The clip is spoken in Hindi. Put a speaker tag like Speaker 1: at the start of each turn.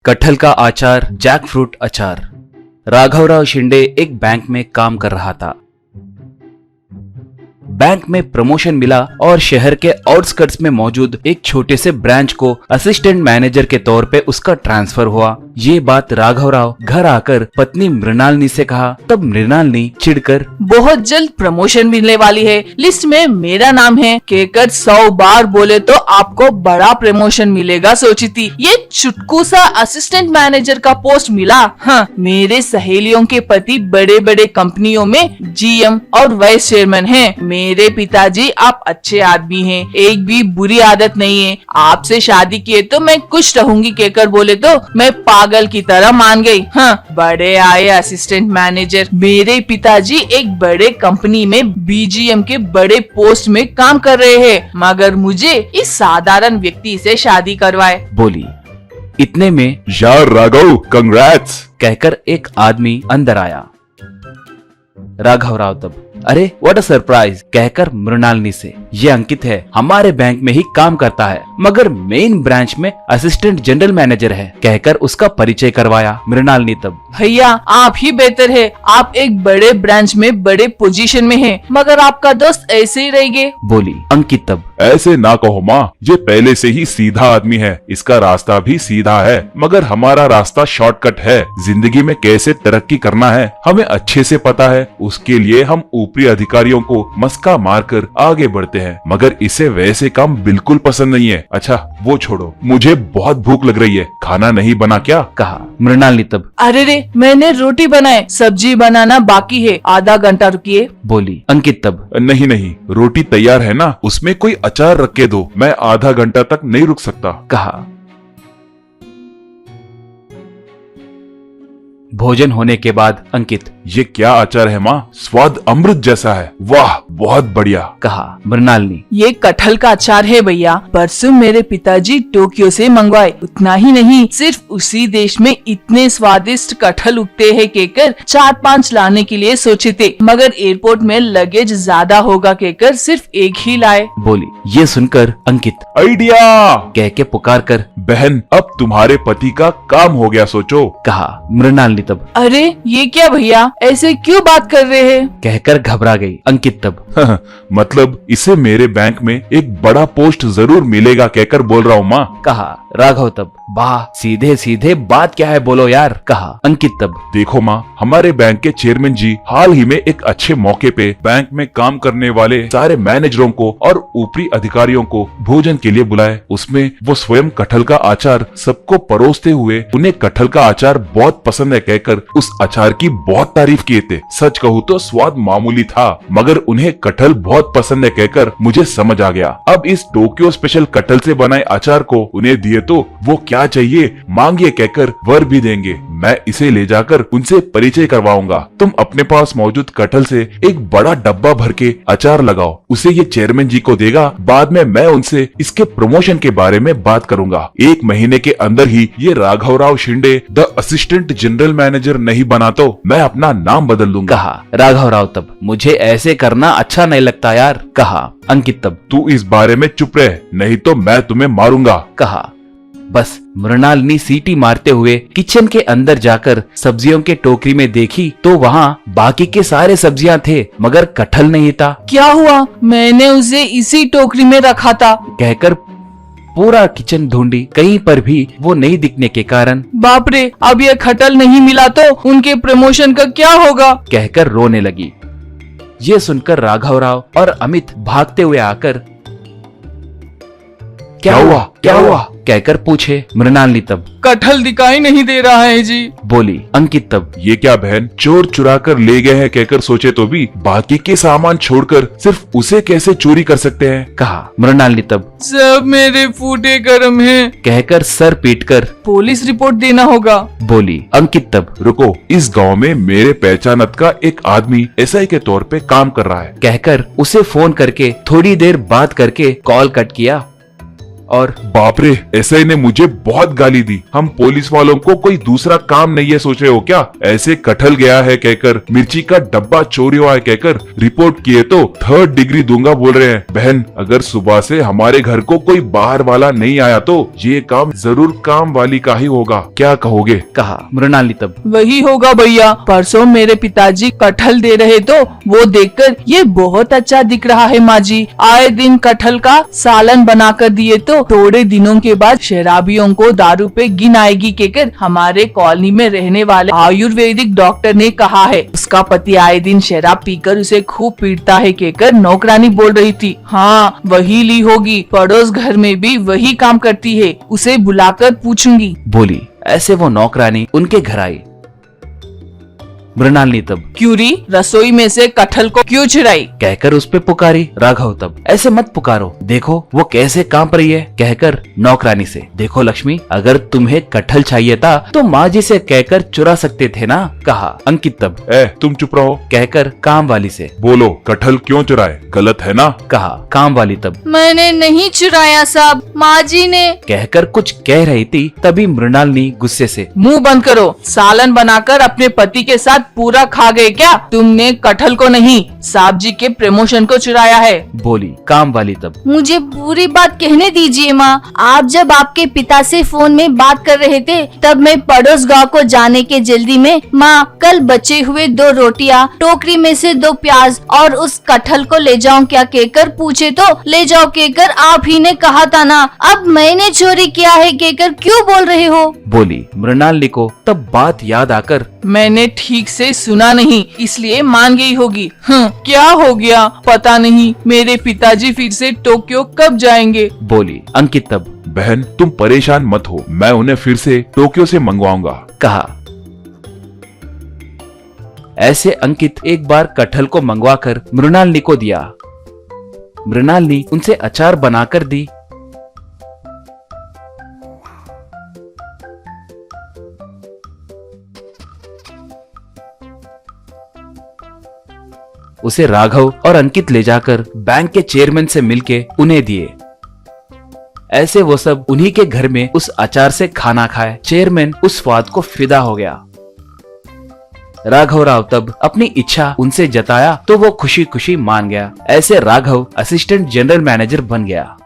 Speaker 1: कटहल का आचार, जैक फ्रूट अचार। राघवराव शिंदे एक बैंक में काम कर रहा था। बैंक में प्रमोशन मिला और शहर के आउटस्कर्ट्स में मौजूद एक छोटे से ब्रांच को असिस्टेंट मैनेजर के तौर पे उसका ट्रांसफर हुआ। ये बात राघवराव घर आकर पत्नी मृणालिनी से कहा, तब मृणालिनी चिढ़कर,
Speaker 2: बहुत जल्द प्रमोशन मिलने वाली है, लिस्ट में मेरा नाम है कहकर 100 बार बोले तो आपको बड़ा प्रमोशन मिलेगा सोची थी, ये चुटकू सा असिस्टेंट मैनेजर का पोस्ट मिला। हाँ, मेरे सहेलियों के पति बड़े बड़े कंपनियों में GM और वाइस चेयरमैन हैं। मेरे पिताजी आप अच्छे आदमी हैं, एक भी बुरी आदत नहीं है, आपसे शादी किए तो मैं खुश रहूंगी कहकर बोले तो मैं पागल की तरह मान गई। हाँ, बड़े आए असिस्टेंट मैनेजर। मेरे पिताजी एक बड़े कंपनी में BGM के बड़े पोस्ट में काम कर रहे हैं, मगर मुझे इस साधारण व्यक्ति से शादी करवाए।
Speaker 1: बोली। इतने में
Speaker 3: यार राघव, कंग्रेट्स
Speaker 1: कहकर एक आदमी अंदर आया। राघवराव तब, अरे व्हाट अ सरप्राइज कहकर मृणालिनी से, ये अंकित है, हमारे बैंक में ही काम करता है, मगर मेन ब्रांच में असिस्टेंट जनरल मैनेजर है कहकर उसका परिचय करवाया। मृणालिनी तब,
Speaker 2: भैया आप ही बेहतर है, आप एक बड़े ब्रांच में बड़े पोजीशन में हैं, मगर आपका दोस्त ऐसे ही रह गए।
Speaker 1: बोली। अंकित तब,
Speaker 3: ऐसे ना कहो माँ, ये पहले से ही सीधा आदमी है, इसका रास्ता भी सीधा है, मगर हमारा रास्ता शॉर्टकट है। जिंदगी में कैसे तरक्की करना है हमें अच्छे से पता है, उसके लिए हम ऊपरी अधिकारियों को मस्का मारकर आगे बढ़ते हैं, मगर इसे वैसे काम बिल्कुल पसंद नहीं है। अच्छा वो छोड़ो, मुझे बहुत भूख लग रही है, खाना नहीं बना क्या?
Speaker 1: कहा। मृणालिनी तब,
Speaker 2: अरे रे, मैंने रोटी बनाए, सब्जी बनाना बाकी है, आधा घंटा रुकिए।
Speaker 1: बोली। अंकित तब,
Speaker 3: नहीं नहीं, रोटी तैयार है ना, उसमें कोई अचार रख के दो, मैं आधा घंटा तक नहीं रुक सकता।
Speaker 1: कहा। भोजन होने के बाद अंकित,
Speaker 3: ये क्या अचार है माँ, स्वाद अमृत जैसा है, वाह बहुत बढ़िया।
Speaker 1: कहा। मृणालिनी,
Speaker 2: ये कटहल का अचार है भैया, परसों मेरे पिताजी टोक्यो से मंगवाए। उतना ही नहीं, सिर्फ उसी देश में इतने स्वादिष्ट कटहल उगते हैं कहकर 4-5 लाने के लिए सोचे थे, मगर एयरपोर्ट में लगेज ज्यादा होगा कहकर सिर्फ एक ही लाए।
Speaker 1: बोली। ये सुनकर अंकित
Speaker 3: आइडिया
Speaker 1: कह के पुकार कर,
Speaker 3: बहन अब तुम्हारे पति का काम हो गया सोचो।
Speaker 1: कहा। मृणालिनी तब,
Speaker 2: अरे ये क्या भैया, ऐसे क्यों बात कर रहे हैं?
Speaker 1: कहकर घबरा गई। अंकित तब,
Speaker 3: मतलब इसे मेरे बैंक में एक बड़ा पोस्ट जरूर मिलेगा कहकर बोल रहा हूँ माँ।
Speaker 1: कहा। राघव तब, वाह सीधे सीधे बात क्या है बोलो यार। कहा। अंकित तब,
Speaker 3: देखो माँ, हमारे बैंक के चेयरमैन जी हाल ही में एक अच्छे मौके पे बैंक में काम करने वाले सारे मैनेजरों को और ऊपरी अधिकारियों को भोजन के लिए बुलाए। उसमें वो स्वयं कटहल का अचार सबको परोसते हुए उन्हें कटहल का अचार बहुत पसंद है कहकर उस अचार की बहुत तारीफ किए थे। सच कहूँ तो स्वाद मामूली था, मगर उन्हें कटहल बहुत पसंद है कहकर मुझे समझ आ गया। अब इस टोक्यो स्पेशल कटहल से बनाए अचार को उन्हें दिए तो वो क्या चाहिए मांगिए कहकर वर भी देंगे। मैं इसे ले जाकर उनसे परिचय करवाऊंगा। तुम अपने पास मौजूद कटहल से एक बड़ा डब्बा भर के अचार लगाओ, उसे ये चेयरमैन जी को देगा। बाद में मैं उनसे इसके प्रमोशन के बारे में बात करूंगा। 1 महीने के अंदर ही ये राघवराव Shinde the assistant general manager नहीं बना तो मैं अपना नाम बदल दूंगा।
Speaker 1: कहा। राघवराव तब, मुझे ऐसे करना अच्छा नहीं लगता यार। कहा। अंकित तब,
Speaker 3: तू इस बारे में चुप रह, नहीं तो मैं तुम्हें मारूंगा।
Speaker 1: कहा। बस मृणालिनी सीटी मारते हुए किचन के अंदर जाकर सब्जियों के टोकरी में देखी तो वहाँ बाकी के सारे सब्जियां थे, मगर कटहल नहीं था।
Speaker 2: क्या हुआ, मैंने उसे इसी टोकरी में रखा था
Speaker 1: कहकर पूरा किचन ढूंढी, कहीं पर भी वो नहीं दिखने के कारण
Speaker 2: बाप रे, अब ये कटहल नहीं मिला तो उनके प्रमोशन का क्या होगा
Speaker 1: कहकर रोने लगी। ये सुनकर राघवराव और अमित भागते हुए आकर, क्या हुआ कहकर पूछे। मृणालिनी तब,
Speaker 2: कटहल दिखाई नहीं दे रहा है जी।
Speaker 1: बोली। अंकित तब,
Speaker 3: ये क्या बहन, चोर चुरा कर ले गए हैं कहकर सोचे तो भी बाकी के सामान छोड़कर सिर्फ उसे कैसे चोरी कर सकते हैं।
Speaker 1: कहा। मृणालिनी तब,
Speaker 2: सब मेरे फूटे कर्म हैं
Speaker 1: कहकर सर पीटकर
Speaker 2: पुलिस रिपोर्ट देना होगा।
Speaker 1: बोली। अंकित तब,
Speaker 3: रुको, इस गांव में मेरे पहचानत का एक आदमी SI के तौर पे काम कर रहा है
Speaker 1: कहकर उसे फोन करके थोड़ी देर बात करके कॉल कट किया। और
Speaker 3: बाप रे, एसआई ने मुझे बहुत गाली दी। हम पुलिस वालों को कोई दूसरा काम नहीं है सोच रहे हो क्या? ऐसे कटहल गया है कहकर, मिर्ची का डब्बा चोरी हुआ है कहकर रिपोर्ट किए तो 3rd डिग्री दूंगा बोल रहे हैं। बहन, अगर सुबह से हमारे घर को कोई बाहर वाला नहीं आया तो ये काम जरूर काम वाली का ही होगा। क्या कहोगे?
Speaker 1: कहा मृणालिनी तब।
Speaker 2: वही होगा भैया, परसों मेरे पिताजी कटहल दे रहे तो वो देखकर ये बहुत अच्छा दिख रहा है माँ जी। आए दिन कटहल का सालन बनाकर दिए तो थोड़े दिनों के बाद शराबियों को दारू पे गिन आएगी कहकर हमारे कॉलोनी में रहने वाले आयुर्वेदिक डॉक्टर ने कहा है। उसका पति आए दिन शराब पीकर उसे खूब पीटता है कहकर नौकरानी बोल रही थी। हाँ, वही ली होगी, पड़ोस घर में भी वही काम करती है, उसे बुलाकर पूछूंगी,
Speaker 1: बोली। ऐसे वो नौकरानी उनके घर आई। मृणालिनी तब।
Speaker 2: क्यों री, रसोई में से कटहल को क्यों चुराई?
Speaker 1: कहकर उस पे पुकारी। राघव तब। ऐसे मत पुकारो, देखो वो कैसे कांप रही है। कहकर नौकरानी से, देखो लक्ष्मी, अगर तुम्हें कटहल चाहिए था तो माँ जी से कहकर चुरा सकते थे ना। कहा अंकित तब।
Speaker 3: तुम चुप रहो।
Speaker 1: कहकर काम वाली से,
Speaker 3: बोलो, कटहल क्यों चुराए? गलत है ना?
Speaker 1: कहा काम वाली तब।
Speaker 4: मैंने नहीं चुराया साहब, माँ जी ने।
Speaker 1: कहकर कुछ कह रही थी, तभी मृणालिनी गुस्से से,
Speaker 2: मुंह बंद करो, सालन बनाकर अपने पति के साथ पूरा खा गए क्या? तुमने कटहल को नहीं, साहब जी के प्रमोशन को चुराया है।
Speaker 1: बोली काम वाली तब।
Speaker 4: मुझे पूरी बात कहने दीजिए माँ। आप जब आपके पिता से फोन में बात कर रहे थे तब मैं पड़ोस गांव को जाने के जल्दी में माँ कल बचे हुए 2 रोटियां, टोकरी में से 2 प्याज और उस कटहल को ले जाऊं क्या कहकर पूछे तो ले जाओ कहकर आप ही ने कहा था ना। अब मैंने चोरी किया है कहकर क्यों बोल रहे हो?
Speaker 1: बोली मृणालिनी को तब बात याद आकर,
Speaker 2: मैंने ठीक से सुना नहीं इसलिए मान गई होगी। क्या हो गया पता नहीं, मेरे पिताजी फिर से टोक्यो कब जाएंगे?
Speaker 1: बोली अंकित तब।
Speaker 3: बहन, तुम परेशान मत हो, मैं उन्हें फिर से टोक्यो से मंगवाऊंगा।
Speaker 1: कहा। ऐसे अंकित एक बार कटहल को मंगवाकर मृणालिनी को दिया। मृणालिनी उनसे अचार बनाकर दी। उसे राघव और अंकित ले जाकर बैंक के चेयरमैन से मिलके उन्हें दिए। ऐसे वो सब उन्हीं के घर में उस अचार से खाना खाए। चेयरमैन उस स्वाद को फिदा हो गया। राघव राव तब अपनी इच्छा उनसे जताया तो वो खुशी खुशी मान गया। ऐसे राघव असिस्टेंट जनरल मैनेजर बन गया।